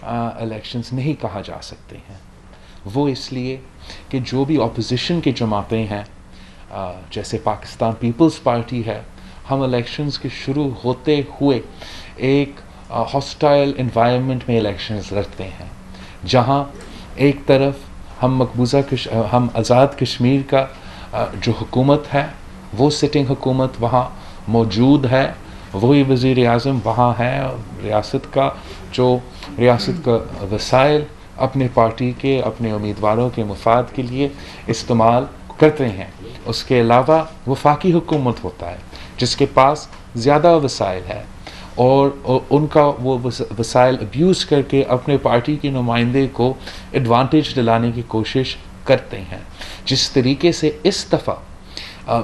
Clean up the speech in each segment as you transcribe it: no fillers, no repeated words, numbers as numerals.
Elections نہیں کہا جا سکتے ہیں. وہ اس لیے کہ جو بھی اپوزیشن کی جماعتیں ہیں جیسے پاکستان پیپلز پارٹی ہے، ہم الیکشنز کے شروع ہوتے ہوئے ایک ہاسٹائل انوائرمنٹ میں الیکشنز لڑتے ہیں، جہاں ایک طرف ہم آزاد کشمیر کا جو حکومت ہے وہ سٹنگ حکومت وہاں موجود ہے، وہی وزیر اعظم وہاں ہے، ریاست کا وسائل اپنے پارٹی کے اپنے امیدواروں کے مفاد کے لیے استعمال کرتے ہیں. اس کے علاوہ وفاقی حکومت ہوتا ہے جس کے پاس زیادہ وسائل ہے اور ان کا وہ وسائل ابیوز کر کے اپنے پارٹی کے نمائندے کو ایڈوانٹیج دلانے کی کوشش کرتے ہیں. جس طریقے سے اس دفعہ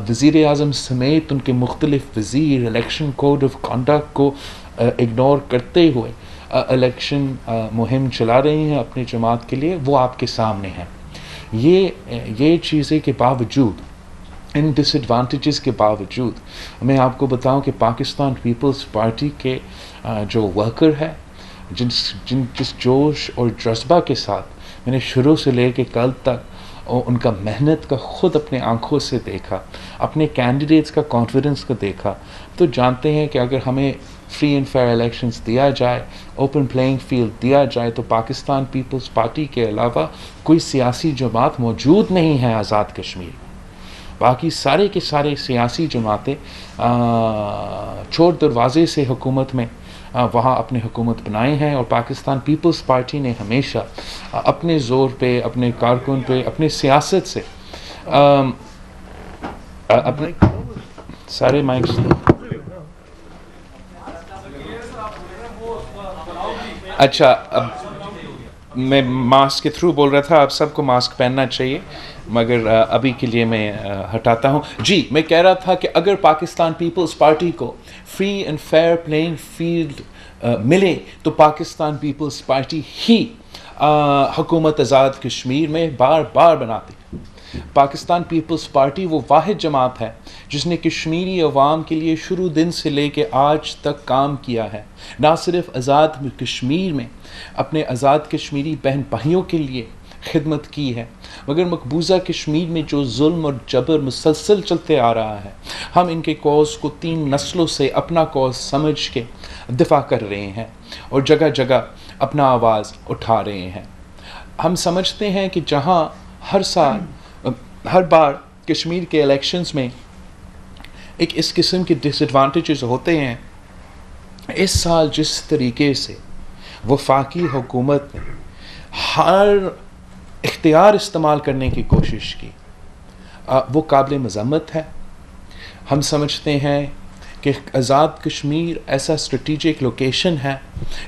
وزیر اعظم سمیت ان کے مختلف وزیر الیکشن کوڈ آف کنڈکٹ کو اگنور کرتے ہوئے الیکشن مہم چلا رہے ہیں اپنی جماعت کے لیے، وہ آپ کے سامنے ہیں. یہ چیزیں کے باوجود، ان ڈس ایڈوانٹیجز کے باوجود، میں آپ کو بتاؤں کہ پاکستان پیپلز پارٹی کے جو ورکر ہے، جس جوش اور جذبہ کے ساتھ میں نے شروع سے لے کے کل تک ان کا محنت کا خود اپنے آنکھوں سے دیکھا، اپنے کینڈیڈیٹس کا کانفیڈنس کو دیکھا، تو جانتے ہیں کہ اگر ہمیں فری اینڈ فیئر الیکشنز دیا جائے، اوپن پلینگ فیلڈ دیا جائے، تو پاکستان پیپلز پارٹی کے علاوہ کوئی سیاسی جماعت موجود نہیں ہے آزاد کشمیر میں. باقی سارے کے سارے سیاسی جماعتیں چور دروازے سے حکومت میں وہاں اپنے حکومت بنائے ہیں، اور پاکستان پیپلز پارٹی نے ہمیشہ اپنے زور پہ، اپنے کارکن پہ، اپنے سیاست سے اپنے سارے مائکس. اچھا، اب میں ماسک کے تھرو بول رہا تھا، آپ سب کو ماسک پہننا چاہیے، مگر ابھی کے لیے میں ہٹاتا ہوں. جی، میں کہہ رہا تھا کہ اگر پاکستان پیپلز پارٹی کو free and fair playing field ملے تو پاکستان پیپلز پارٹی ہی حکومت آزاد کشمیر میں بار بار بناتی. پاکستان پیپلز پارٹی وہ واحد جماعت ہے جس نے کشمیری عوام کے لیے شروع دن سے لے کے آج تک کام کیا ہے. نہ صرف آزاد کشمیر میں اپنے آزاد کشمیری بہن بھائیوں کے لیے خدمت کی ہے، مگر مقبوضہ کشمیر میں جو ظلم اور جبر مسلسل چلتے آ رہا ہے، ہم ان کے کوز کو 3 نسلوں سے اپنا کوز سمجھ کے دفاع کر رہے ہیں اور جگہ جگہ اپنا آواز اٹھا رہے ہیں. ہم سمجھتے ہیں کہ جہاں ہر بار کشمیر کے الیکشنز میں ایک اس قسم کے ڈس ایڈوانٹیجز ہوتے ہیں، اس سال جس طریقے سے وفاقی حکومت نے ہر اختیار استعمال کرنے کی کوشش کی، وہ قابل مذمت ہے. ہم سمجھتے ہیں کہ آزاد کشمیر ایسا اسٹریٹجک لوکیشن ہے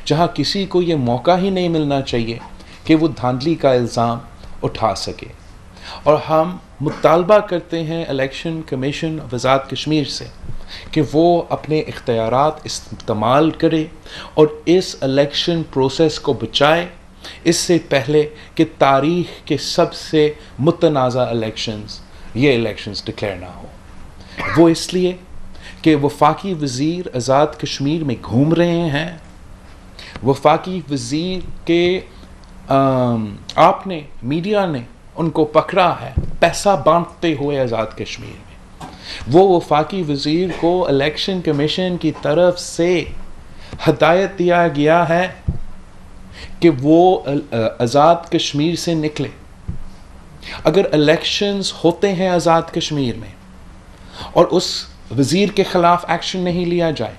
جہاں کسی کو یہ موقع ہی نہیں ملنا چاہیے کہ وہ دھاندلی کا الزام اٹھا سکے. اور ہم مطالبہ کرتے ہیں election commission of Azad Kashmir سے کہ وہ اپنے اختیارات استعمال کرے اور اس الیکشن پروسیس کو بچائے، اس سے پہلے کہ تاریخ کے سب سے متنازع یہ الیکشنز ڈکلیئر نہ ہو. وہ اس لیے کہ وفاقی وزیر آزاد کشمیر میں گھوم رہے ہیں. وفاقی وزیر کے آپ نے، میڈیا نے ان کو پکڑا ہے پیسہ بانٹتے ہوئے آزاد کشمیر میں. وہ وفاقی وزیر کو الیکشن کمیشن کی طرف سے ہدایت دیا گیا ہے کہ وہ آزاد کشمیر سے نکلے. اگر الیکشنز ہوتے ہیں آزاد کشمیر میں اور اس وزیر کے خلاف ایکشن نہیں لیا جائے،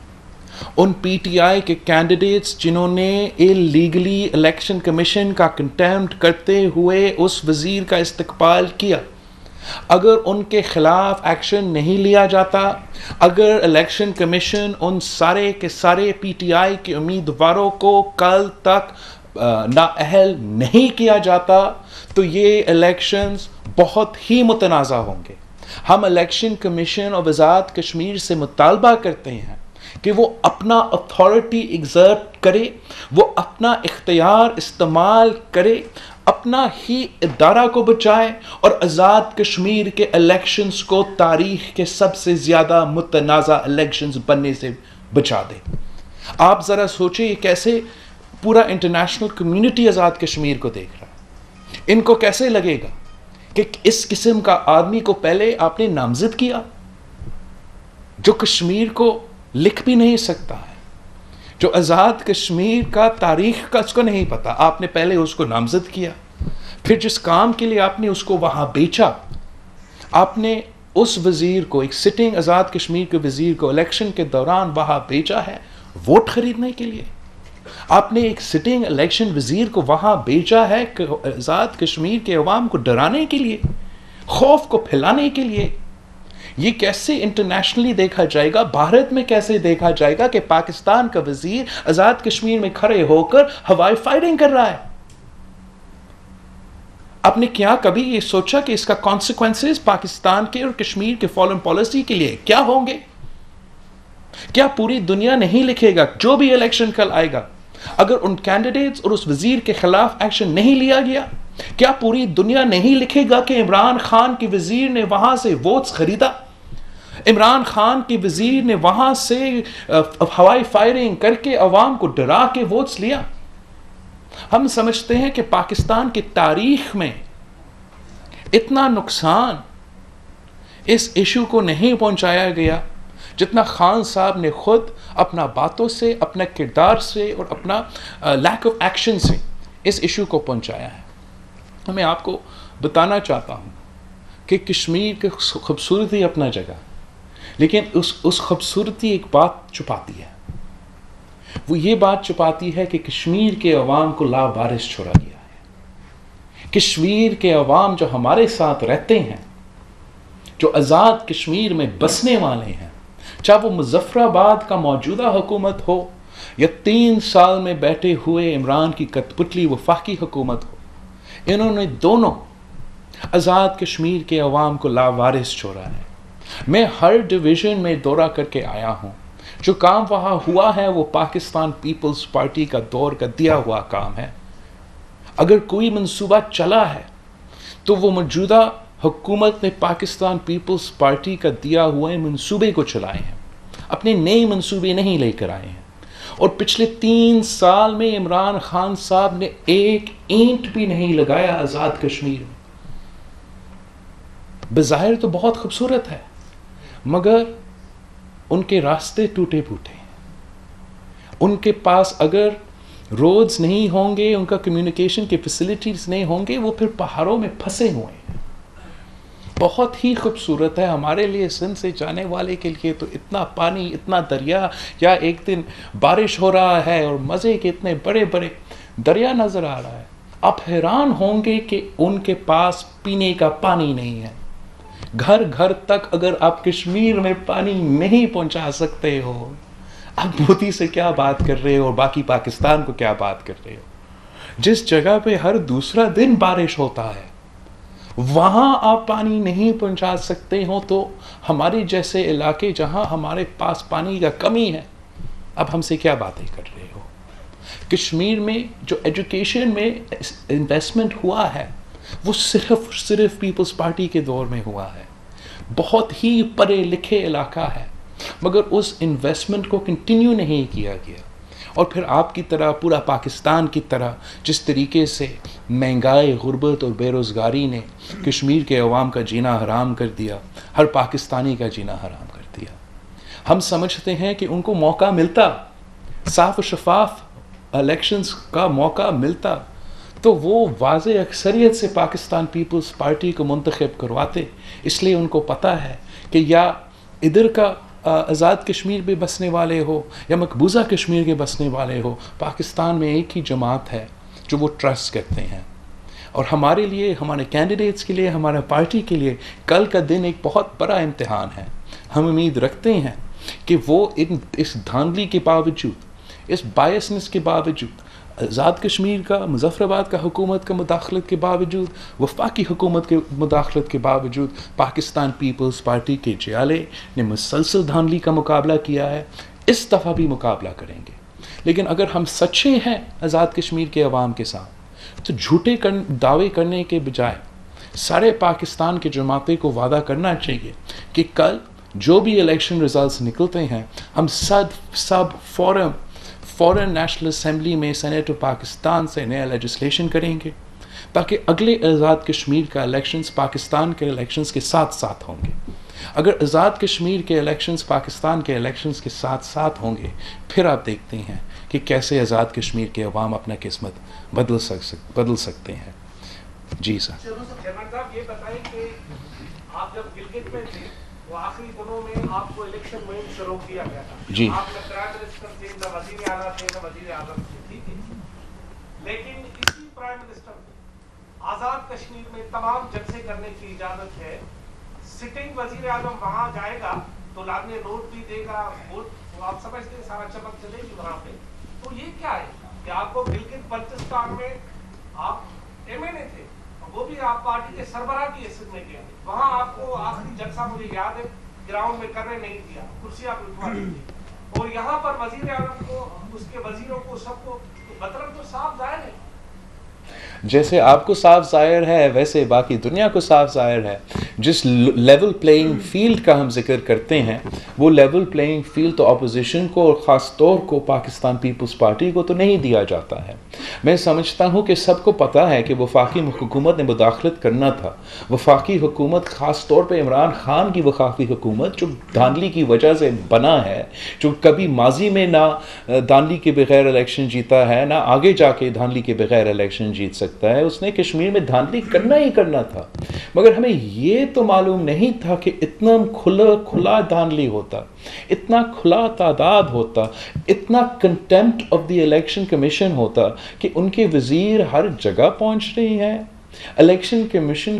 ان پی ٹی آئی کے کینڈیڈیٹس جنہوں نے اللیگلی الیکشن کمیشن کا کنٹیمپٹ کرتے ہوئے اس وزیر کا استقبال کیا، اگر ان کے خلاف ایکشن نہیں لیا جاتا، اگر الیکشن کمیشن ان سارے کے سارے پی ٹی آئی کے امیدواروں کو کل تک نااہل نہیں کیا جاتا، تو یہ الیکشنز بہت ہی متنازع ہوں گے. ہم election commission of Azad Kashmir سے مطالبہ کرتے ہیں کہ وہ اپنا اتھارٹی ایگزرٹ کرے، وہ اپنا اختیار استعمال کرے، اپنا ہی ادارہ کو بچائے اور آزاد کشمیر کے الیکشنز کو تاریخ کے سب سے زیادہ متنازع الیکشنز بننے سے بچا دے. آپ ذرا سوچیں یہ کیسے پورا انٹرنیشنل کمیونٹی آزاد کشمیر کو دیکھ رہا ہے. ان کو کیسے لگے گا کہ اس قسم کا آدمی کو پہلے آپ نے نامزد کیا جو کشمیر کو لکھ بھی نہیں سکتا ہے, جو آزاد کشمیر کا تاریخ کا اس کو نہیں پتا, آپ نے پہلے اس کو نامزد کیا, پھر جس کام کے لیے آپ نے اس کو وہاں بیچا, آپ نے اس وزیر کو, ایک سٹنگ آزاد کشمیر کے وزیر کو الیکشن کے دوران وہاں بیچا ہے ووٹ خریدنے کے لیے. آپ نے ایک سٹنگ الیکشن وزیر کو وہاں بیچا ہے آزاد کشمیر کے عوام کو ڈرانے کے لیے, خوف کو پھیلانے کے لیے. یہ کیسے انٹرنیشنلی دیکھا جائے گا, بھارت میں کیسے دیکھا جائے گا کہ پاکستان کا وزیر آزاد کشمیر میں کھڑے ہو کر ہوائی فائرنگ کر رہا ہے؟ آپ نے کیا کبھی یہ سوچا کہ اس کا کانسیکوینسز پاکستان کے اور کشمیر کے فارن پالیسی کے لیے کیا ہوں گے؟ کیا پوری دنیا نہیں لکھے گا جو بھی الیکشن کل آئے گا اگر ان کینڈیڈیٹس اور اس وزیر کے خلاف ایکشن نہیں لیا گیا, کیا پوری دنیا نہیں لکھے گا کہ عمران خان کے وزیر نے وہاں سے ووٹس خریدا, عمران خان کے وزیر نے وہاں سے ہوائی فائرنگ کر کے عوام کو ڈرا کے ووٹس لیا؟ ہم سمجھتے ہیں کہ پاکستان کی تاریخ میں اتنا نقصان اس ایشو کو نہیں پہنچایا گیا جتنا خان صاحب نے خود اپنا باتوں سے, اپنا کردار سے اور اپنا لیک آف ایکشن سے اس ایشو کو پہنچایا ہے. میں آپ کو بتانا چاہتا ہوں کہ کشمیر کی خوبصورتی اپنا جگہ, لیکن اس خوبصورتی ایک بات چھپاتی ہے. وہ یہ بات چھپاتی ہے کہ کشمیر کے عوام کو لاوارث چھوڑا گیا ہے. کشمیر کے عوام جو ہمارے ساتھ رہتے ہیں, جو آزاد کشمیر میں بسنے والے ہیں, چاہے وہ مظفر آباد کا موجودہ حکومت ہو یا 3 سال میں بیٹھے ہوئے عمران کی کٹپتلی وفاقی حکومت ہو, انہوں نے دونوں آزاد کشمیر کے عوام کو لاوارث چھوڑا ہے. میں ہر ڈویژن میں دورہ کر کے آیا ہوں. جو کام وہاں ہوا ہے وہ پاکستان پیپلز پارٹی کا دور کا دیا ہوا کام ہے. اگر کوئی منصوبہ چلا ہے تو وہ موجودہ حکومت نے پاکستان پیپلز پارٹی کا دیا ہوئے منصوبے کو چلائے ہیں, اپنے نئے منصوبے نہیں لے کر آئے ہیں. اور پچھلے 3 سال میں عمران خان صاحب نے ایک اینٹ بھی نہیں لگایا آزاد کشمیر میں. بظاہر تو بہت خوبصورت ہے مگر ان کے راستے ٹوٹے پھوٹے ہیں. ان کے پاس اگر روڈز نہیں ہوں گے, ان کا کمیونیکیشن کے فیسلٹیز نہیں ہوں گے, وہ پھر پہاڑوں میں پھنسے ہوئے ہیں. بہت ہی خوبصورت ہے ہمارے لیے, سندھ سے جانے والے کے لیے تو اتنا پانی, اتنا دریا, یا ایک دن بارش ہو رہا ہے اور مزے کے اتنے بڑے بڑے دریا نظر آ رہا ہے. آپ حیران ہوں گے کہ ان کے پاس پینے کا پانی نہیں ہے. گھر گھر تک اگر آپ کشمیر میں پانی نہیں پہنچا سکتے ہو, آپ مودی سے کیا بات کر رہے ہو اور باقی پاکستان کو کیا بات کر رہے ہو؟ جس جگہ پہ ہر دوسرا دن بارش ہوتا ہے وہاں آپ پانی نہیں پہنچا سکتے ہو, تو ہمارے جیسے علاقے جہاں ہمارے پاس پانی کا کمی ہے, اب ہم سے کیا باتیں کر رہے ہو؟ کشمیر میں جو ایجوکیشن میں انویسٹمنٹ ہوا ہے وہ صرف پیپلز پارٹی کے دور میں ہوا ہے. بہت ہی پڑھے لکھے علاقہ ہے مگر اس انویسٹمنٹ کو کنٹینیو نہیں کیا گیا. اور پھر آپ کی طرح, پورا پاکستان کی طرح, جس طریقے سے مہنگائی, غربت اور بے روزگاری نے کشمیر کے عوام کا جینا حرام کر دیا, ہر پاکستانی کا جینا حرام کر دیا. ہم سمجھتے ہیں کہ ان کو موقع ملتا, صاف و شفاف الیکشنز کا موقع ملتا, تو وہ واضح اکثریت سے پاکستان پیپلز پارٹی کو منتخب کرواتے. اس لیے ان کو پتہ ہے کہ یا ادھر کا آزاد کشمیر میں بسنے والے ہو یا مقبوضہ کشمیر کے بسنے والے ہو, پاکستان میں ایک ہی جماعت ہے جو وہ ٹرسٹ کرتے ہیں. اور ہمارے لیے, ہمارے کینڈیڈیٹس کے لیے, ہمارے پارٹی کے لیے کل کا دن ایک بہت بڑا امتحان ہے. ہم امید رکھتے ہیں کہ وہ اس دھاندلی کے باوجود, اس بائسنس کے باوجود, آزاد کشمیر کا, مظفر آباد کا حکومت کا مداخلت کے باوجود, وفاقی حکومت کے مداخلت کے باوجود, پاکستان پیپلز پارٹی کے جیالے نے مسلسل دھاندلی کا مقابلہ کیا ہے. اس دفعہ بھی مقابلہ کریں گے. لیکن اگر ہم سچے ہیں آزاد کشمیر کے عوام کے ساتھ, تو جھوٹے دعوے کرنے کے بجائے سارے پاکستان کے جماعتیں کو وعدہ کرنا چاہیے کہ کل جو بھی الیکشن ریزلٹس نکلتے ہیں, ہم سب فوراً نیشنل اسمبلی میں سینیٹ آف پاکستان سے نیا لیجسلیشن کریں گے تاکہ اگلے آزاد کشمیر کا الیکشنز پاکستان کے الیکشنز کے ساتھ ساتھ ہوں گے. اگر آزاد کشمیر کے الیکشنز پاکستان کے الیکشنز کے ساتھ ساتھ ہوں گے پھر آپ دیکھتے ہیں کہ کیسے آزاد کشمیر کے عوام اپنا قسمت بدل سکتے ہیں. جی سر. چیئرمین صاحب یہ بتائیں کہ آپ جب گلگت میں تھے وہ آخری دنوں میں آپ کو الیکشن مہم سے روک دیا گیا تھا. جی. آپ نہ پرائم منسٹر تھے نہ وزیر اعلیٰ تھے نہ وزیر اعظم تھے. ٹھیک ہے. لیکن اسی پرائم منسٹر کو آزاد کشمیر میں تمام جلسے کرنے کی اجازت ہے. سٹنگ وزیر اعظم وہاں جائے گا تو لازمی نوٹ بھی دے گا. ووٹ آپ سمجھتے ہیں سارا چمک چلے گی وہاں پہ. تو یہ کیا ہے کہ آپ کو گلگت بلتستان میں آپ ایم این اے تھے وہ بھی آپ پارٹی کے سربراہ کی حیثیت میں گئے. وہاں آپ کو آخری جلسہ مجھے یاد ہے گراؤنڈ میں کرنے نہیں دیا, کرسی آپ لٹوا دی. اور یہاں پر وزیر اعظم کو اس کے وزیروں کو سب کو مطلب تو صاف ظاہر ہے. جیسے آپ کو صاف ظاہر ہے ویسے باقی دنیا کو صاف ظاہر ہے. جس لیول پلینگ فیلڈ کا ہم ذکر کرتے ہیں وہ لیول پلینگ فیلڈ تو اپوزیشن کو اور خاص طور کو پاکستان پیپلز پارٹی کو تو نہیں دیا جاتا ہے. میں سمجھتا ہوں کہ سب کو پتہ ہے کہ وفاقی حکومت نے مداخلت کرنا تھا. وفاقی حکومت خاص طور پہ عمران خان کی وفاقی حکومت جو دھاندلی کی وجہ سے بنا ہے, جو کبھی ماضی میں نہ دھاندلی کے بغیر الیکشن جیتا ہے نہ آگے جا کے دھاندلی کے بغیر الیکشن جیت سکتا ہے, اس نے کشمیر میں دھاندلی کرنا ہی کرنا تھا. مگر ہمیں یہ تو معلوم نہیں تھا کہ اتنا کھلا دھاندلی ہوتا, اتنا کھلا تعداد ہوتا, اتنا contempt of the election commission ہوتا کہ ان کے وزیر ہر جگہ پہنچ رہی ہیں. الیکشن کمیشن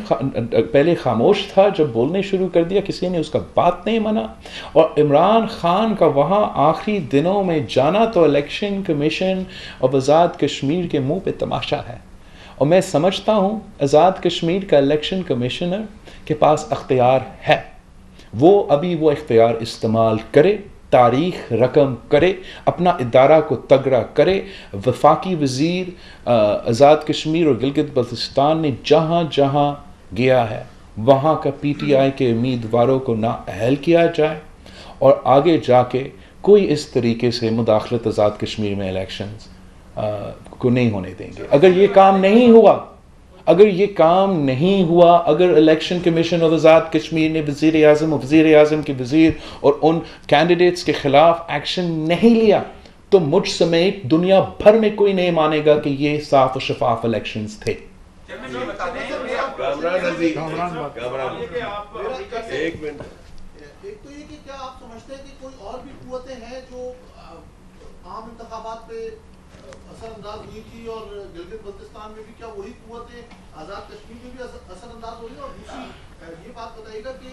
پہلے خاموش تھا, جب بولنے شروع کر دیا کسی نے اس کا بات نہیں مانا. اور عمران خان کا وہاں آخری دنوں میں جانا تو الیکشن کمیشن اور آزاد کشمیر کے منہ پہ تماشا ہے. اور میں سمجھتا ہوں آزاد کشمیر کا الیکشن کمیشنر کے پاس اختیار ہے, وہ ابھی وہ اختیار استعمال کرے, تاریخ رقم کرے, اپنا ادارہ کو تگڑا کرے. وفاقی وزیر آزاد کشمیر اور گلگت بلتستان نے جہاں جہاں گیا ہے وہاں کا پی ٹی آئی کے امیدواروں کو نااہل کیا جائے اور آگے جا کے کوئی اس طریقے سے مداخلت آزاد کشمیر میں الیکشنز کو نہیں ہونے دیں گے. اگر یہ کام نہیں ہوا, اگر election commission of Azad Kashmir نے وزیر اعظم کے وزیر اور ان کینڈیڈیٹس کے خلاف ایکشن نہیں لیا تو مجھ سمیت دنیا بھر میں کوئی نہیں مانے گا کہ یہ صاف و شفاف الیکشنز تھے. ایک منٹ. ایک تو یہ کہ کیا آپ سمجھتے ہیں کہ کوئی اور بھی قوتیں ہیں جو عام انتخابات پہ اثر انداز ہوئی تھی, اور گلگت بلتستان میں بھی کیا وہی قوتیں آزاد کشمیر میں بھی اثر انداز ہوئی؟ اور دوسری یہ بات بتائیے گا کہ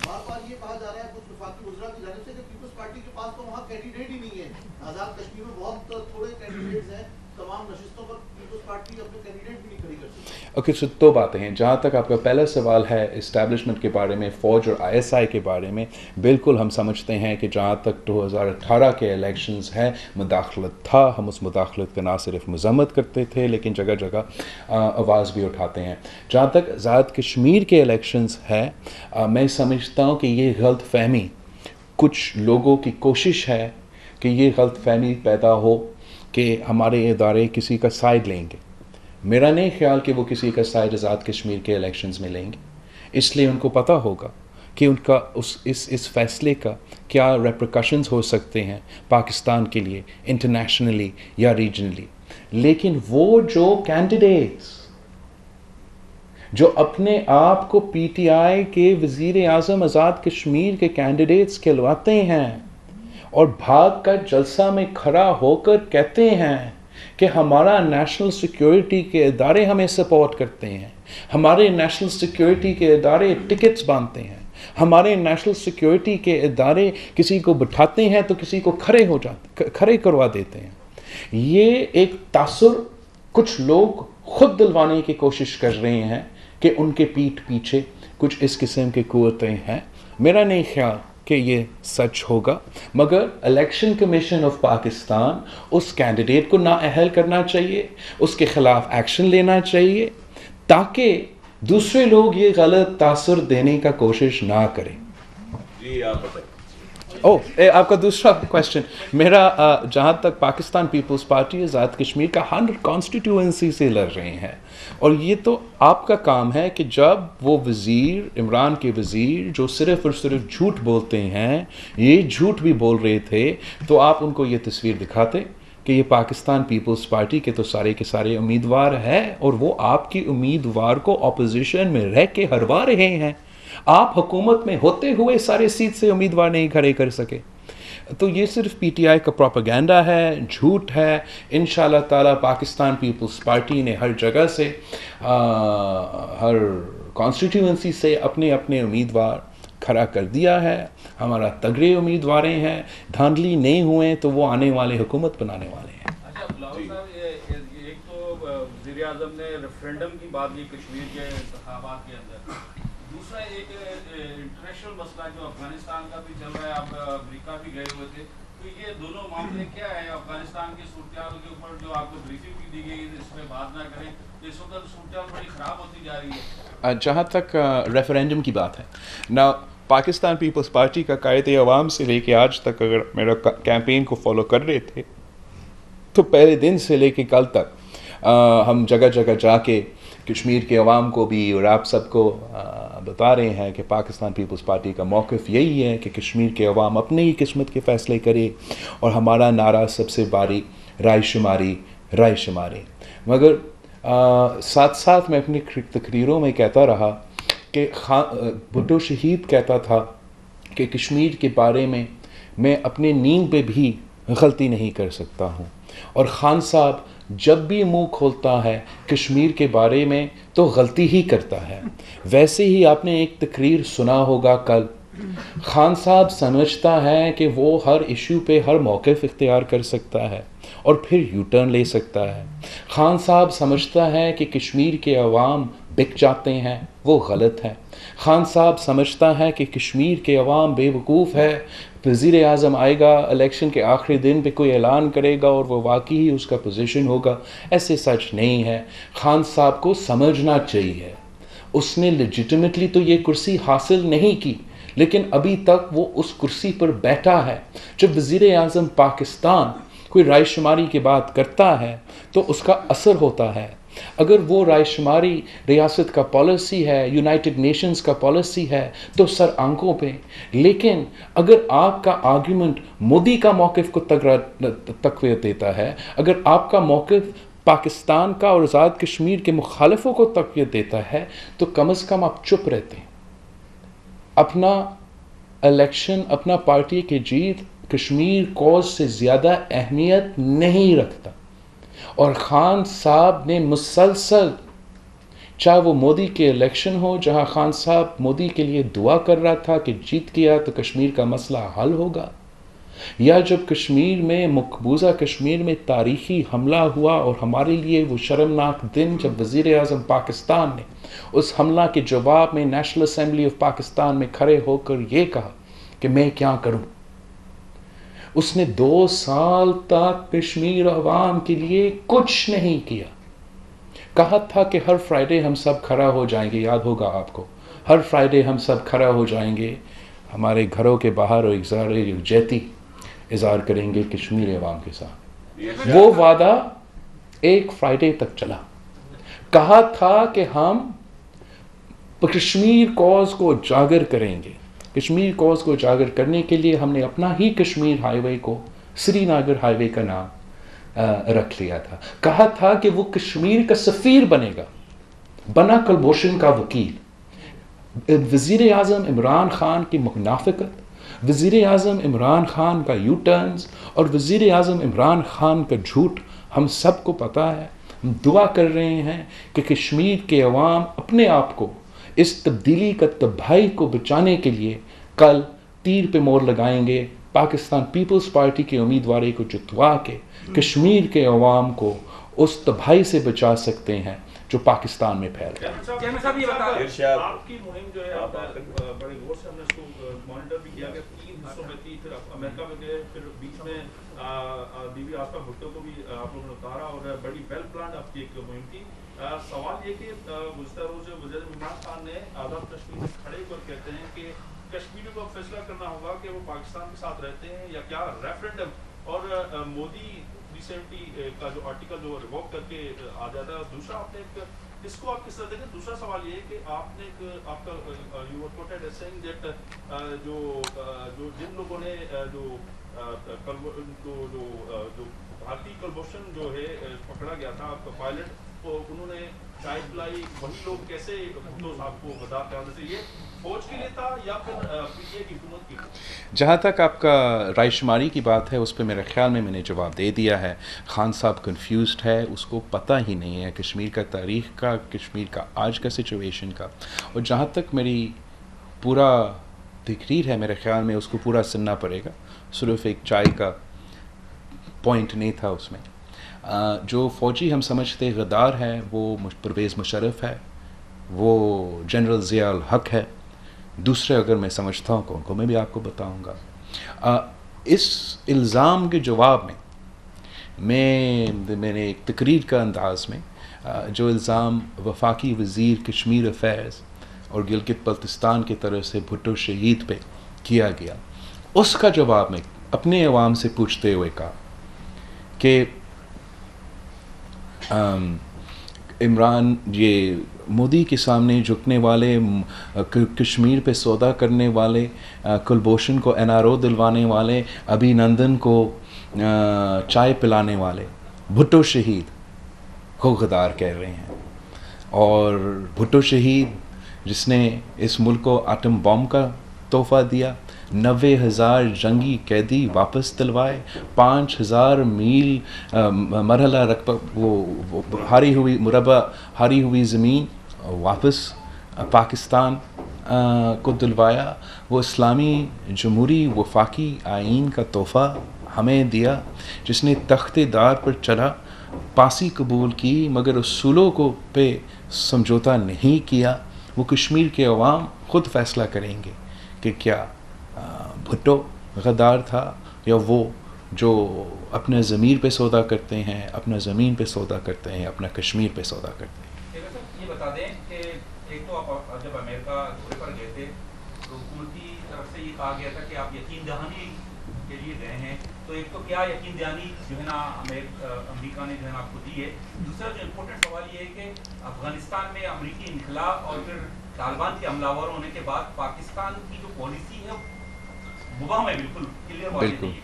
بار بار یہ کہا جا رہا ہے کچھ وفاقی وزراء کی جانب سے کہ پیپلز پارٹی کے پاس تو وہاں کینڈیڈیٹ ہی نہیں ہے. آزاد کشمیر میں بہت تھوڑے کینڈیڈیٹس ہیں, تمام نشستوں پر پیپلز پارٹی اپنے کینڈیڈیٹ بھی نہیں کھڑی کر سکتی. اوکے, سو دو باتیں ہیں. جہاں تک آپ کا پہلا سوال ہے اسٹیبلشمنٹ کے بارے میں, فوج اور آئی ایس آئی کے بارے میں, بالکل ہم سمجھتے ہیں کہ جہاں تک 2018 کے الیکشنز ہیں مداخلت تھا. ہم اس مداخلت کا نہ صرف مذمت کرتے تھے لیکن جگہ جگہ آواز بھی اٹھاتے ہیں. جہاں تک آزاد کشمیر کے الیکشنز ہے, میں سمجھتا ہوں کہ یہ غلط فہمی کچھ لوگوں کی کوشش ہے کہ یہ غلط فہمی پیدا ہو کہ ہمارے ادارے کسی کا سائڈ لیں گے. میرا نہیں خیال کہ وہ کسی کا سائڈ آزاد کشمیر کے الیکشنز میں لیں گے, اس لیے ان کو پتہ ہوگا کہ ان کا اس فیصلے کا کیا ریپریکاشنز ہو سکتے ہیں پاکستان کے لیے, انٹرنیشنلی یا ریجنلی. لیکن وہ جو کینڈیڈیٹس جو اپنے آپ کو پی ٹی آئی کے وزیر اعظم آزاد کشمیر کے کینڈیڈیٹس کہلواتے ہیں اور بھاگ کر جلسہ میں کھڑا ہو کر کہتے ہیں کہ ہمارا نیشنل سیکیورٹی کے ادارے ہمیں سپورٹ کرتے ہیں, ہمارے نیشنل سیکیورٹی کے ادارے ٹکٹس باندھتے ہیں, ہمارے نیشنل سیکیورٹی کے ادارے کسی کو بٹھاتے ہیں تو کسی کو کھڑے کروا دیتے ہیں. یہ ایک تاثر کچھ لوگ خود دلوانے کی کوشش کر رہے ہیں کہ ان کے پیٹھ پیچھے کچھ اس قسم کی قوتیں ہیں. میرا نہیں خیال کہ یہ سچ ہوگا, مگر الیکشن کمیشن آف پاکستان اس کینڈیڈیٹ کو نااہل کرنا چاہیے, اس کے خلاف ایکشن لینا چاہیے تاکہ دوسرے لوگ یہ غلط تاثر دینے کا کوشش نہ کریں. جی آپ بتائیں. آپ کا دوسرا کوشچن میرا جہاں تک پاکستان پیپلز پارٹی آزاد کشمیر کا 100 کانسٹیٹیوئنسی سے لڑ رہے ہیں، اور یہ تو آپ کا کام ہے کہ جب وہ وزیر عمران کے وزیر جو صرف اور صرف جھوٹ بولتے ہیں، یہ جھوٹ بھی بول رہے تھے، تو آپ ان کو یہ تصویر دکھاتے کہ یہ پاکستان پیپلز پارٹی کے تو سارے کے سارے امیدوار ہیں، اور وہ آپ کی امیدوار کو اپوزیشن میں رہ کے ہروا رہے ہیں۔ آپ حکومت میں ہوتے ہوئے سارے سیٹ سے امیدوار نہیں کھڑے کر سکے۔ تو یہ صرف پی ٹی آئی کا پروپیگنڈا ہے، جھوٹ ہے۔ انشاءاللہ تعالیٰ پاکستان پیپلز پارٹی نے ہر جگہ سے ہر کانسٹیٹیوئنسی سے اپنے اپنے امیدوار کھڑا کر دیا ہے۔ ہمارا تگڑے امیدواریں ہیں، دھاندلی نہیں ہوئے تو وہ آنے والے حکومت بنانے والے ہیں۔ اچھا بلاول صاحب، ایک تو وزیر اعظم نے ریفرینڈم کی بات کی کشمیر کے انتخابات کے اندر، دوسرا ایک انٹرنیشنل مسئلہ جو افغانستان کا بھی چل رہا ہے، آپ امریکہ بھی گئے ہوئے تھے، تو یہ دونوں معاملے کیا ہے؟ افغانستان کی صورتحال کے اوپر جو آپ کو بریفنگ بھی دی گئی اس میں بات نہ کریں، تو اس وقت صورتحال بڑی خراب ہوتی جا رہی ہے۔ جہاں تک ریفرینڈم کی بات ہے نا، پاکستان پیپلز پارٹی کا قائد عوام سے لے کے آج تک اگر میرا کیمپین کو فالو کر رہے تھے تو پہلے دن سے لے کے کل تک ہم جگہ جگہ جا کے کشمیر کے عوام کو بھی اور آپ سب کو بتا رہے ہیں کہ پاکستان پیپلز پارٹی کا موقف یہی ہے کہ کشمیر کے عوام اپنے ہی قسمت کے فیصلے کرے، اور ہمارا نعرہ سب سے باری رائے شماری، رائے شماری۔ مگر ساتھ ساتھ میں اپنی تقریروں میں کہتا رہا کہ بھٹو شہید کہتا تھا کہ کشمیر کے بارے میں اپنے نیند پہ بھی غلطی نہیں کر سکتا ہوں، اور خان صاحب جب بھی منہ کھولتا ہے کشمیر کے بارے میں تو غلطی ہی کرتا ہے۔ ویسے ہی آپ نے ایک تقریر سنا ہوگا کل، خان صاحب سمجھتا ہے کہ وہ ہر ایشو پہ ہر موقف اختیار کر سکتا ہے اور پھر یو ٹرن لے سکتا ہے۔ خان صاحب سمجھتا ہے کہ کشمیر کے عوام بک جاتے ہیں، وہ غلط ہے۔ خان صاحب سمجھتا ہے کہ کشمیر کے عوام بے وقوف ہے، وزیر اعظم آئے گا الیکشن کے آخری دن پہ کوئی اعلان کرے گا اور وہ واقعی ہی اس کا پوزیشن ہوگا۔ ایسے سچ نہیں ہے۔ خان صاحب کو سمجھنا چاہیے، اس نے لیجٹمیٹلی تو یہ کرسی حاصل نہیں کی، لیکن ابھی تک وہ اس کرسی پر بیٹھا ہے۔ جب وزیر اعظم پاکستان کوئی رائے شماری کی بات کرتا ہے تو اس کا اثر ہوتا ہے۔ اگر وہ رائے شماری ریاست کا پالیسی ہے، یونائٹڈ نیشنز کا پالیسی ہے تو سر آنکھوں پہ، لیکن اگر آپ کا آرگیومنٹ مودی کا موقف کو تقویت دیتا ہے، اگر آپ کا موقف پاکستان کا اور آزاد کشمیر کے مخالفوں کو تقویت دیتا ہے، تو کم از کم آپ چپ رہتے ہیں۔ اپنا الیکشن، اپنا پارٹی کی جیت کشمیر کوز سے زیادہ اہمیت نہیں رکھتا، اور خان صاحب نے مسلسل، چاہے وہ مودی کے الیکشن ہو جہاں خان صاحب مودی کے لیے دعا کر رہا تھا کہ جیت گیا تو کشمیر کا مسئلہ حل ہوگا، یا جب کشمیر میں مقبوضہ کشمیر میں تاریخی حملہ ہوا اور ہمارے لیے وہ شرمناک دن جب وزیر اعظم پاکستان نے اس حملہ کے جواب میں نیشنل اسمبلی آف پاکستان میں کھڑے ہو کر یہ کہا کہ میں کیا کروں۔ اس نے 2 سال تک کشمیر عوام کے لیے کچھ نہیں کیا۔ کہا تھا کہ ہر فرائیڈے ہم سب کھڑا ہو جائیں گے، یاد ہوگا آپ کو، ہر فرائیڈے ہم سب کھڑا ہو جائیں گے ہمارے گھروں کے باہر اور یکجہتی اظہار کریں گے کشمیر عوام کے ساتھ۔ وہ وعدہ ایک فرائیڈے تک چلا۔ کہا تھا کہ ہم کشمیر کوز کو اجاگر کریں گے۔ کشمیر کوز کو اجاگر کرنے کے لیے ہم نے اپنا ہی کشمیر ہائی وے کو سری نگر ہائی وے کا نام رکھ لیا تھا۔ کہا تھا کہ وہ کشمیر کا سفیر بنے گا، بنا کلبھوشن کا وکیل۔ وزیر اعظم عمران خان کی منافقت، وزیر اعظم عمران خان کا یو ٹرنز اور وزیر اعظم عمران خان کا جھوٹ ہم سب کو پتہ ہے۔ ہم دعا کر رہے ہیں کہ کشمیر کے عوام اپنے آپ کو اس تبدیلی کا تباہی کو بچانے کے لیے کل تیر پہ مور لگائیں گے، پاکستان پیپلز پارٹی کے امیدواری کو جتوا کے کشمیر کے عوام کو اس تباہی سے بچا سکتے ہیں جو پاکستان میں پھیل رہا ہے۔ آپ کی مہم جو ہے بڑے غور سے ہم نے اس کو مانیٹر بھی کیا کہ 3 حصوں میں تھی، پھر امریکہ میں گئے، پھر بیچ میں بی بی آسما بھٹو کو بھی آپ لوگوں نے اتارا اور بڑی ویل پلانڈ آپ کی ایک مہم تھی۔ سوال یہ کہ گزشتہ روز وزیر عمران خان نے آزاد کشمیر میں کھڑے کر کہتے ہیں کہ کشمیریوں کو فیصلہ کرنا ہوگا کہ وہ پاکستان کے ساتھ رہتے ہیں یا کیا. ریفرنڈم اور مودی 370 کا جو آرٹیکل جو ریووک کر کے آ جاتا ہے. اور دوسرا آپ نے اس کو آپ کس طرح دیکھیں. دوسرا سوال یہ ہے کہ آپ نے آپ کا you were quoted as saying that جو جن لوگوں نے جو بھارتی کلبھوشن جو ہے پکڑا گیا تھا آپ کا پائلٹ, تو انہوں نے چائے پلائی, وہی لوگ کیسے بھٹو صاحب کو غدار قیادت سے, یہ فوج کے لیے تھا یا پھر پی ٹی آئی کی حکومت کے لیے؟ جہاں تک آپ کا رائے شماری کی بات ہے اس پہ میرے خیال میں نے جواب دے دیا ہے. خان صاحب کنفیوزڈ ہے, اس کو پتہ ہی نہیں ہے کشمیر کا تاریخ کا, کشمیر کا آج کا سچویشن کا. اور جہاں تک میری پورا تقریر ہے میرے خیال میں اس کو پورا سننا پڑے گا, صرف ایک چائے کا پوائنٹ نہیں تھا اس میں. جو فوجی ہم سمجھتے غدار ہے وہ پرویز مشرف ہے, وہ جنرل ضیاء الحق ہے. دوسرے اگر میں سمجھتا ہوں کون کو میں بھی آپ کو بتاؤں گا. اس الزام کے جواب میں نے ایک تقریر کا انداز میں جو الزام وفاقی وزیر کشمیر افیئرز اور گلگت بلتستان کی طرف سے بھٹو شہید پہ کیا گیا, اس کا جواب میں اپنے عوام سے پوچھتے ہوئے کہا کہ عمران یہ مودی کے سامنے جھکنے والے, کشمیر پہ سودا کرنے والے, کلبھوشن کو این آر او دلوانے والے, ابھی نندن کو چائے پلانے والے بھٹو شہید کو غدار کہہ رہے ہیں. اور بھٹو شہید جس نے اس ملک کو آٹم بم کا تحفہ دیا, 90,000 جنگی قیدی واپس دلوائے, 5,000 میل مرحلہ رقبہ وہ ہاری ہوئی زمین واپس پاکستان کو دلوایا, وہ اسلامی جمہوری وفاقی آئین کا تحفہ ہمیں دیا جس نے تخت دار پر چڑھا, پاسی قبول کی مگر اصولوں کو پہ سمجھوتا نہیں کیا. وہ کشمیر کے عوام خود فیصلہ کریں گے کہ کیا بھٹو غدار تھا یا وہ جو اپنے ضمیر پہ سودا کرتے ہیں, اپنا زمین پہ سودا کرتے ہیں, اپنا کشمیر پہ سودا کرتے ہیں. یہ بتا دیں کہ ایک تو آپ جب امریکہ دورے پر گئے تھے تو حکومت کی طرف سے یہ کہا گیا تھا کہ آپ یقین دہانی کے لیے گئے ہیں, تو ایک تو کیا یقین دہانی جو ہے نا امریکہ نے جو ہے نا آپ کو دی ہے. دوسرا جو امپورٹنٹ سوال یہ ہے کہ افغانستان میں امریکی انخلا اور پھر طالبان کے حملہ آور ہونے کے بعد پاکستان کی جو پالیسی ہے مبہم ہے, بالکل کلیئر واضح نہیں ہے.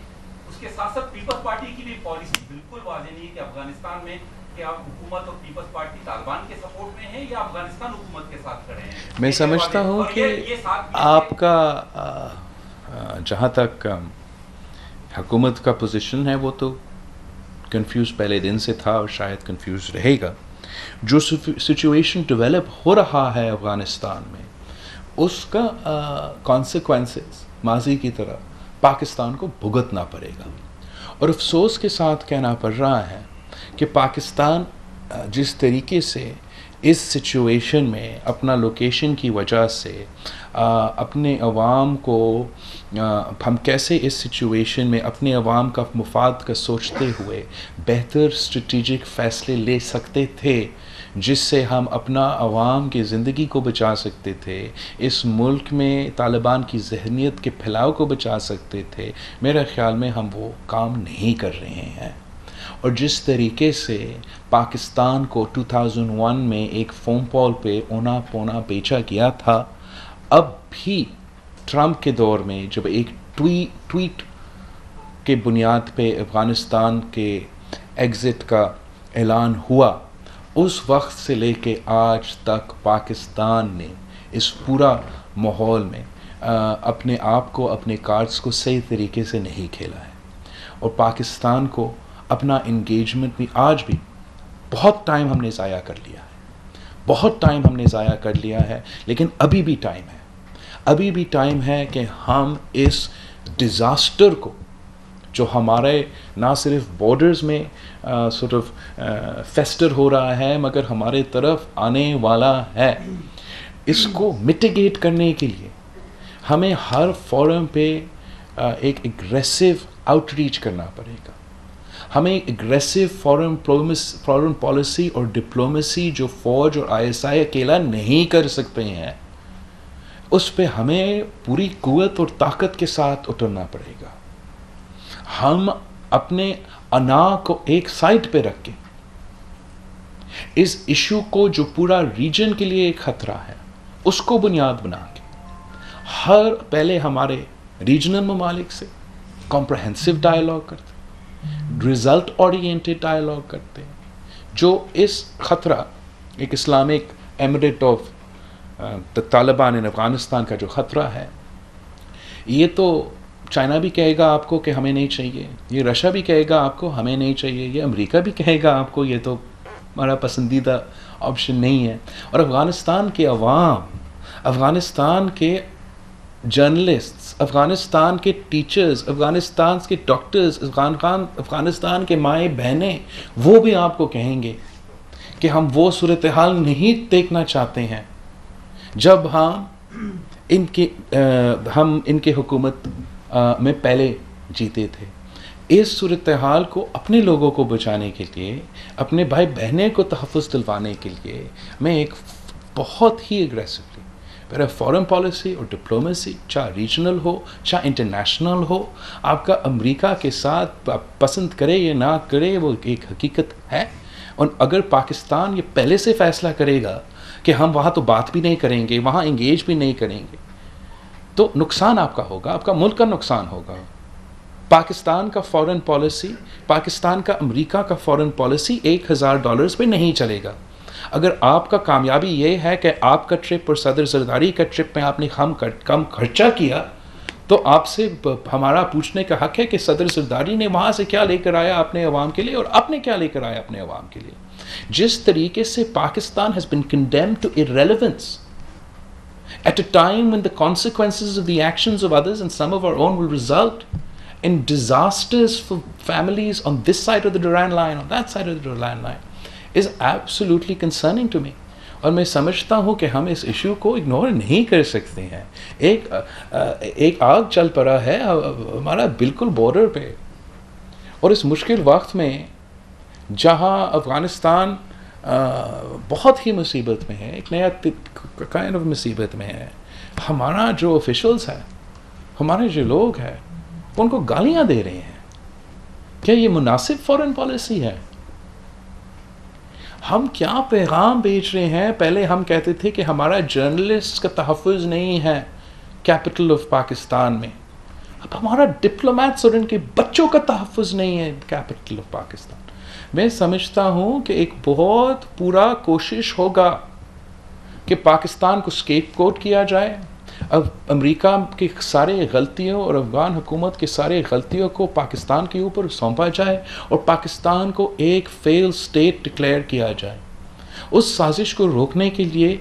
اس کے ساتھ ساتھ پیپلز پارٹی کی بھی پالیسی بالکل واضح نہیں ہے کہ افغانستان میں کیا حکومت اور پیپلز پارٹی طالبان کے سپورٹ میں ہے یا افغانستان حکومت کے ساتھ کھڑے ہیں. میں سمجھتا ہوں کہ آپ کا جہاں تک حکومت کا پوزیشن ہے وہ تو کنفیوز پہلے دن سے تھا اور شاید کنفیوز رہے گا. جو سچویشن ڈیولپ ہو رہا ہے افغانستان میں اس کا کانسیکوینسز ماضی کی طرح پاکستان کو بھگتنا پڑے گا. اور افسوس کے ساتھ کہنا پڑ رہا ہے کہ پاکستان جس طریقے سے اس سچویشن میں اپنا لوکیشن کی وجہ سے اپنے عوام کو ہم کیسے اس سچویشن میں اپنے عوام کا مفاد کا سوچتے ہوئے بہتر اسٹریٹجک فیصلے لے سکتے تھے جس سے ہم اپنا عوام کی زندگی کو بچا سکتے تھے, اس ملک میں طالبان کی ذہنیت کے پھیلاؤ کو بچا سکتے تھے, میرے خیال میں ہم وہ کام نہیں کر رہے ہیں. اور جس طریقے سے پاکستان کو 2001 میں ایک فون کال پہ اونا پونا بیچا گیا تھا, اب بھی ٹرمپ کے دور میں جب ایک ٹویٹ کے بنیاد پہ افغانستان کے ایگزٹ کا اعلان ہوا, اس وقت سے لے کے آج تک پاکستان نے اس پورا ماحول میں اپنے آپ کو, اپنے کارڈز کو صحیح طریقے سے نہیں کھیلا ہے. اور پاکستان کو اپنا انگیجمنٹ بھی آج بھی بہت ٹائم ہم نے ضائع کر لیا ہے, بہت ٹائم ہم نے ضائع کر لیا ہے, لیکن ابھی بھی ٹائم ہے, ابھی بھی ٹائم ہے کہ ہم اس ڈیزاسٹر کو جو ہمارے نہ صرف بارڈرز میں سورٹ آف فیسٹر ہو رہا ہے مگر ہمارے طرف آنے والا ہے, اس کو میٹیگیٹ کرنے کے لیے ہمیں ہر فورم پہ ایک اگریسو آؤٹ ریچ کرنا پڑے گا. ہمیں اگریسو فورن پالیسی اور ڈپلومیسی جو فوج اور ISI اکیلا نہیں کر سکتے ہیں. اس پہ ہمیں پوری قوت اور طاقت کے ساتھ اترنا پڑے گا. ہم اپنے انا کو ایک سائڈ پہ رکھ کے اس ایشو کو جو پورا ریجن کے لیے ایک خطرہ ہے اس کو بنیاد بنا کے پہلے ہمارے ریجنل ممالک سے کمپریہنسو ڈائیلاگ کرتے، ریزلٹ اورینٹڈ ڈائیلاگ کرتے، جو اس خطرہ ایک اسلامک ایمریٹ آف طالبان ان افغانستان کا جو خطرہ ہے، یہ تو چائنا بھی کہے گا آپ کو کہ ہمیں نہیں چاہیے، یہ رشیا بھی کہے گا آپ کو ہمیں نہیں چاہیے، یہ امریکہ بھی کہے گا آپ کو یہ تو ہمارا پسندیدہ آپشن نہیں ہے. اور افغانستان کے عوام، افغانستان کے جرنلسٹس، افغانستان کے ٹیچرز، افغانستان کے ڈاکٹرز، افغانستان کے مائیں بہنیں، وہ بھی آپ کو کہیں گے کہ ہم وہ صورتحال نہیں دیکھنا چاہتے ہیں جب ہم ان کے حکومت میں پہلے جیتے تھے. اس صورتحال کو اپنے لوگوں کو بچانے کے لیے، اپنے بھائی بہنیں کو تحفظ دلوانے کے لیے میں ایک بہت ہی اگریسولی میرا فارن پالیسی اور ڈپلومیسی، چاہے ریجنل ہو چاہے انٹرنیشنل ہو، آپ کا امریکہ کے ساتھ پسند کرے یا نہ کرے وہ ایک حقیقت ہے. اور اگر پاکستان یہ پہلے سے فیصلہ کرے گا کہ ہم وہاں تو بات بھی نہیں کریں گے، وہاں انگیج بھی نہیں کریں گے، تو نقصان آپ کا ہوگا، آپ کا ملک کا نقصان ہوگا. پاکستان کا فارن پالیسی، پاکستان کا امریکہ کا فارن پالیسی $1000 پہ نہیں چلے گا. اگر آپ کا کامیابی یہ ہے کہ آپ کا ٹرپ اور صدر زرداری کا ٹرپ میں آپ نے کم خرچہ کیا، تو آپ سے ہمارا پوچھنے کا حق ہے کہ صدر زرداری نے وہاں سے کیا لے کر آیا اپنے عوام کے لیے اور آپ نے کیا لے کر آیا اپنے عوام کے لیے. جس طریقے سے Pakistan has been condemned to irrelevance at a time when the consequences of the actions of others and some of our own will result in disasters for families on this side of the Durand line, on that side of the Durand line, is absolutely concerning to me. اور میں سمجھتا ہوں کہ ہم اس issue کو ignore نہیں کر سکتے ہیں. ایک آگ چل پڑا ہے ہمارا بالکل بارڈر پہ، اور اس مشکل وقت میں جہاں افغانستان بہت ہی مصیبت میں ہے، ایک نیا کائنڈ آف مصیبت میں ہے، ہمارا جو آفیشلز ہیں، ہمارے جو لوگ ہیں، ان کو گالیاں دے رہے ہیں. کیا یہ مناسب فارن پالیسی ہے؟ ہم کیا پیغام بھیج رہے ہیں؟ پہلے ہم کہتے تھے کہ ہمارا جرنلسٹ کا تحفظ نہیں ہے کیپٹل آف پاکستان میں، اب ہمارا ڈپلومیٹس اور ان کے بچوں کا تحفظ نہیں ہے کیپٹل آف پاکستان. میں سمجھتا ہوں کہ ایک بہت پورا کوشش ہوگا کہ پاکستان کو اسکیپ کوٹ کیا جائے، اب امریکہ کی سارے غلطیوں اور افغان حکومت کے سارے غلطیوں کو پاکستان کے اوپر سونپا جائے اور پاکستان کو ایک فیل سٹیٹ ڈکلیئر کیا جائے. اس سازش کو روکنے کے لیے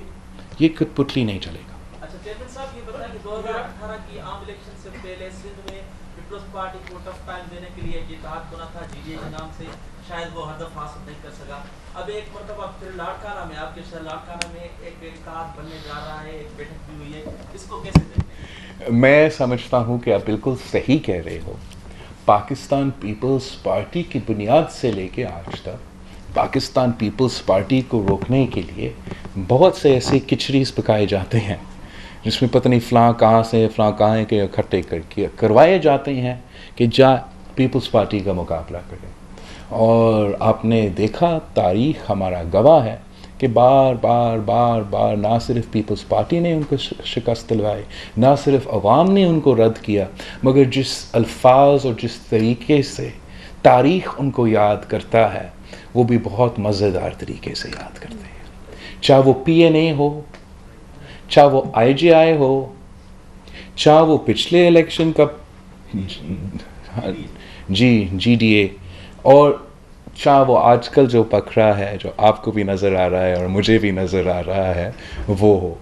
یہ کٹ پتلی نہیں چلے گا. اچھا چیئرمین صاحب یہ بتائیں کہ 2018 کی عام الیکشن سے پہلے سندھ میں پیپلز پارٹی کو ٹف ٹائم دینے کے لیے ایک اتحاد بنا تھا جی ڈی اے کے نام سے، شاید وہ ہدف حاصل نہیں کر سکا. اب ایک مرتبہ پھر لاڑکانہ میں آپ کے شہر لاڑکانہ میں ایک اتحاد بننے جا رہا ہے، ایک بیٹھک بھی ہوئی ہے، اس کو کیسے دیکھتے ہیں؟ میں سمجھتا ہوں کہ آپ بالکل صحیح کہہ رہے ہو. پاکستان پیپلز پارٹی کی بنیاد سے لے کے آج تک پاکستان پیپلز پارٹی کو روکنے کے لیے بہت سے ایسے کچریز پکائے جاتے ہیں جس میں پتہ نہیں فلاں کہاں سے فلاں کہاں کے اکٹھے کروائے جاتے ہیں کہ جا پیپلز پارٹی کا مقابلہ کرے. اور آپ نے دیکھا تاریخ ہمارا گواہ ہے کہ بار بار بار بار نہ صرف پیپلز پارٹی نے ان کو شکست دلوائی، نہ صرف عوام نے ان کو رد کیا، مگر جس الفاظ اور جس طریقے سے تاریخ ان کو یاد کرتا ہے وہ بھی بہت مزیدار طریقے سے یاد کرتے ہیں. چاہے وہ پی این اے ہو، چاہے وہ آئی جے آئی ہو، چاہے وہ پچھلے الیکشن کا جی ڈی اے، اور چاہے وہ آج کل جو پکڑا ہے جو آپ کو بھی نظر آ رہا ہے اور مجھے بھی نظر آ رہا ہے وہ ہو.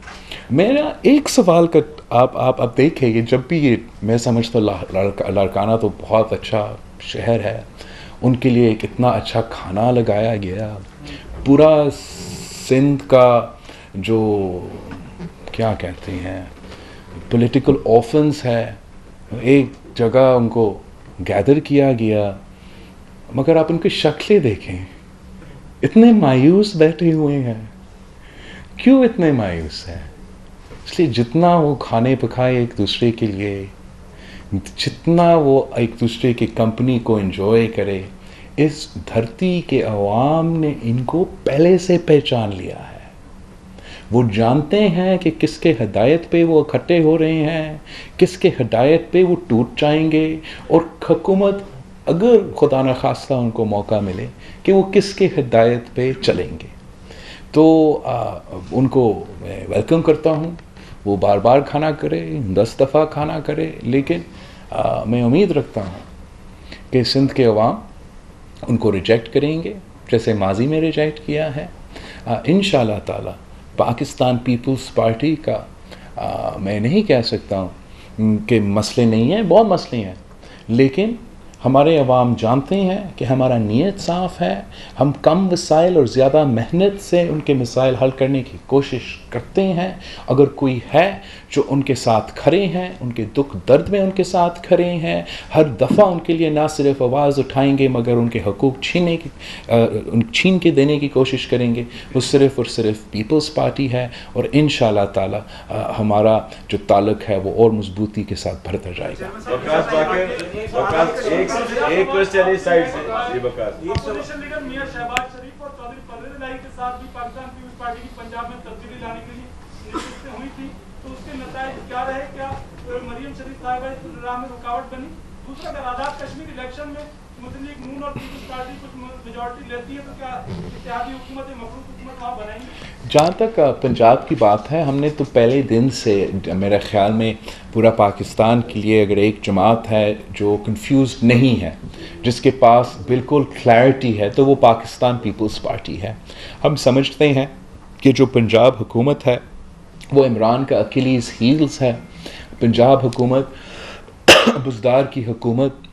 میرا ایک سوال کا آپ دیکھیں کہ جب بھی یہ میں سمجھتا ہوں لاڑکانہ تو بہت اچھا شہر ہے، ان کے لیے ایک اتنا اچھا کھانا لگایا گیا، پورا سندھ کا جو کیا کہتے ہیں پولیٹیکل آفنس ہے ایک جگہ ان کو گیدر کیا گیا، مگر آپ ان کی شکلیں دیکھیں، اتنے مایوس بیٹھے ہوئے ہیں. کیوں اتنے مایوس ہیں؟ اس لیے جتنا وہ کھانے پکائے ایک دوسرے کے لیے, جتنا وہ ایک دوسرے کی کمپنی کو انجوائے کرے, اس دھرتی کے عوام نے ان کو پہلے سے پہچان لیا ہے. وہ جانتے ہیں کہ کس کے ہدایت پہ وہ اکٹھے ہو رہے ہیں, کس کے ہدایت پہ وہ ٹوٹ جائیں گے, اور حکومت اگر خدا نخواستہ ان کو موقع ملے کہ وہ کس کے ہدایت پہ چلیں گے, تو ان کو میں ویلکم کرتا ہوں. وہ بار بار کھانا کرے, 10 دفعہ کھانا کرے, لیکن میں امید رکھتا ہوں کہ سندھ کے عوام ان کو ریجیکٹ کریں گے جیسے ماضی میں ریجیکٹ کیا ہے. انشاءاللہ تعالی پاکستان پیپلز پارٹی کا میں نہیں کہہ سکتا ہوں کہ مسئلے نہیں ہیں, بہت مسئلے ہیں, لیکن ہمارے عوام جانتے ہیں کہ ہمارا نیت صاف ہے. ہم کم وسائل اور زیادہ محنت سے ان کے مسائل حل کرنے کی کوشش کرتے ہیں. اگر کوئی ہے جو ان کے ساتھ کھڑے ہیں, ان کے دکھ درد میں ان کے ساتھ کھڑے ہیں, ہر دفعہ ان کے لیے نہ صرف آواز اٹھائیں گے مگر ان کے حقوق چھین کے دینے کی کوشش کریں گے, وہ صرف اور صرف پیپلز پارٹی ہے. اور انشاءاللہ تعالی ہمارا جو تعلق ہے وہ اور مضبوطی کے ساتھ بڑھتا جائے گا. ایک کوسچن اس سائڈ سے جی بکار. اپوزیشن لیڈر میاں شہباز شریف اور چودھری پرویز الہی کے ساتھ بھی پاکستان پیپلز پارٹی کی پنجاب میں تبدیلی لانے کے لیے نشستیں ہوئی تھی, تو اس کے نتائج کیا رہے؟ کیا مریم شریف صاحبہ اس راہ میں رکاوٹ بنی؟ دوسرا, اگر آزاد کشمیر الیکشن میں مسلم لیگ نون اور پیپلز پارٹی کچھ میجورٹی لیتی ہے تو کیا اتحادی حکومت مفروض حکومت وہاں بنائیں گے؟ جہاں تک پنجاب کی بات ہے, ہم نے تو پہلے دن سے میرے خیال میں پورا پاکستان کے لیے اگر ایک جماعت ہے جو کنفیوزڈ نہیں ہے, جس کے پاس بالکل کلیئرٹی ہے, تو وہ پاکستان پیپلز پارٹی ہے. ہم سمجھتے ہیں کہ جو پنجاب حکومت ہے وہ عمران کا اکیلیز ہیلز ہے. پنجاب حکومت بزدار کی حکومت